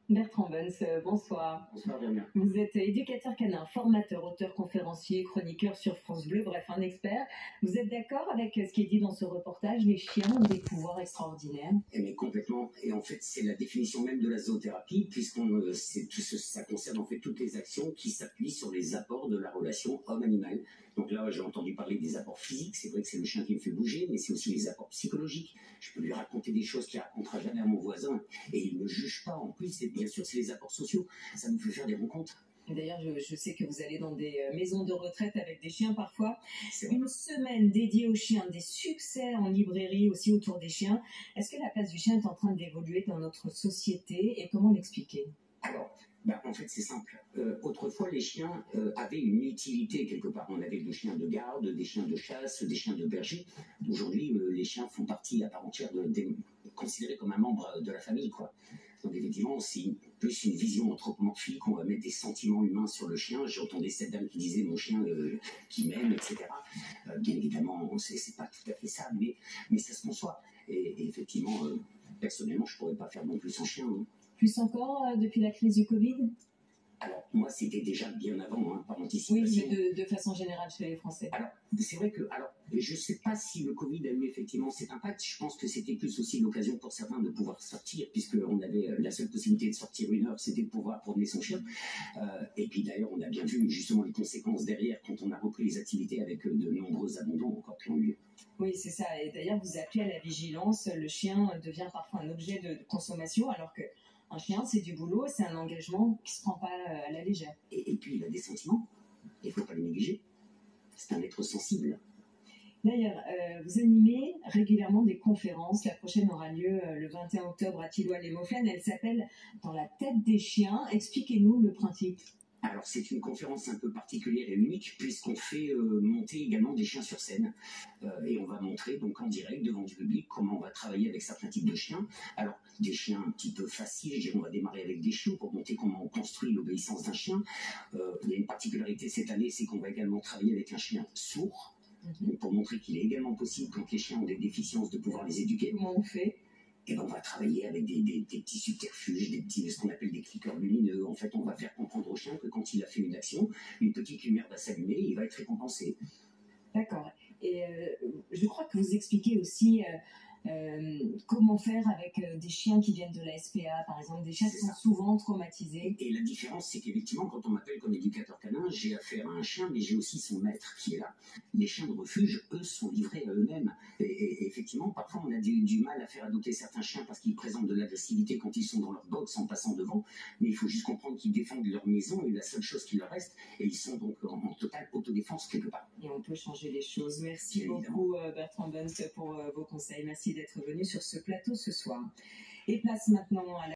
Bertrand Buns, bonsoir. Bonsoir, Damien. Vous êtes éducateur canin, formateur, auteur, conférencier, chroniqueur sur France Bleu, bref, un expert. Vous êtes d'accord avec ce qui est dit dans ce reportage? Les chiens ont des pouvoirs extraordinaires. Mais complètement. Et en fait, c'est la définition même de la zoothérapie, ça concerne en fait toutes les actions qui s'appuient sur les apports de la relation homme-animal. Donc là, j'ai entendu parler des apports physiques. C'est vrai que c'est le chien qui me fait bouger, mais c'est aussi les apports psychologiques. Je peux lui raconter des choses qu'il racontera jamais à mon voisin, et il ne juge pas. En plus, et bien sûr, c'est les apports sociaux. Ça nous fait faire des rencontres. D'ailleurs, je sais que vous allez dans des maisons de retraite avec des chiens parfois. C'est vrai. Une semaine dédiée aux chiens, des succès en librairie aussi autour des chiens. Est-ce que la place du chien est en train d'évoluer dans notre société et comment l'expliquer? Alors, en fait, c'est simple. Autrefois, les chiens avaient une utilité quelque part. On avait des chiens de garde, des chiens de chasse, des chiens de berger. Aujourd'hui, les chiens font partie à part entière considérés comme un membre de la famille, quoi. Donc effectivement, c'est plus une vision anthropomorphique. On va mettre des sentiments humains sur le chien. J'entendais cette dame qui disait mon chien qui m'aime, etc. Bien évidemment, c'est pas tout à fait ça, mais ça se conçoit. Et effectivement, personnellement, je pourrais pas faire non plus sans chien. Hein. Plus encore depuis la crise du Covid? Alors, moi, c'était déjà bien avant, hein, par anticipation. Oui, mais de façon générale chez les Français. Alors, c'est vrai que, je ne sais pas si le Covid a eu effectivement cet impact. Je pense que c'était plus aussi l'occasion pour certains de pouvoir sortir, puisqu'on avait la seule possibilité de sortir une heure, c'était de pouvoir promener son chien. Et puis d'ailleurs, on a bien vu justement les conséquences derrière quand on a repris les activités avec de nombreux abandons encore qui ont eu lieu. Oui, c'est ça. Et d'ailleurs, vous appelez à la vigilance. Le chien devient parfois un objet de consommation, alors que un chien, c'est du boulot, c'est un engagement qui ne se prend pas à la légère. Et puis, il a des sentiments. Il ne faut pas les négliger. C'est un être sensible. D'ailleurs, vous animez régulièrement des conférences. La prochaine aura lieu le 21 octobre à Tilloy-les-Mauxplaines. Elle s'appelle « Dans la tête des chiens ». Expliquez-nous le principe. Alors, c'est une conférence un peu particulière et unique puisqu'on fait monter également des chiens sur scène. Et on va montrer donc en direct devant du public comment on va travailler avec certains types de chiens. Alors, des chiens un petit peu faciles, je dirais, on va démarrer avec des chiots pour montrer comment on construit l'obéissance d'un chien. Il y a une particularité cette année, c'est qu'on va également travailler avec un chien sourd. Pour montrer qu'il est également possible, quand les chiens ont des déficiences, de pouvoir les éduquer. Comment on fait? Et ben on va travailler avec des petits subterfuges, ce qu'on appelle des cliqueurs lumineux. En fait, on va faire comprendre au chien que quand il a fait une action, une petite lumière va s'allumer et il va être récompensé. D'accord. Et je crois que vous expliquez aussi comment faire avec des chiens qui viennent de la SPA, par exemple, des chiens qui sont souvent traumatisés. Et la différence, c'est qu'effectivement, quand on m'appelle comme éducateur canin, j'ai affaire à un chien, mais j'ai aussi son maître qui est là. Les chiens de refuge, eux, sont livrés à eux-mêmes. Et effectivement, parfois, on a du mal à faire adopter certains chiens parce qu'ils présentent de l'agressivité quand ils sont dans leur box en passant devant. Mais il faut juste comprendre qu'ils défendent leur maison et la seule chose qui leur reste. Et ils sont donc en totale autodéfense quelque part. Et on peut changer les choses. Merci beaucoup, Bertrand Buns, pour vos conseils. Merci d'être venu sur ce plateau ce soir. Et place maintenant à la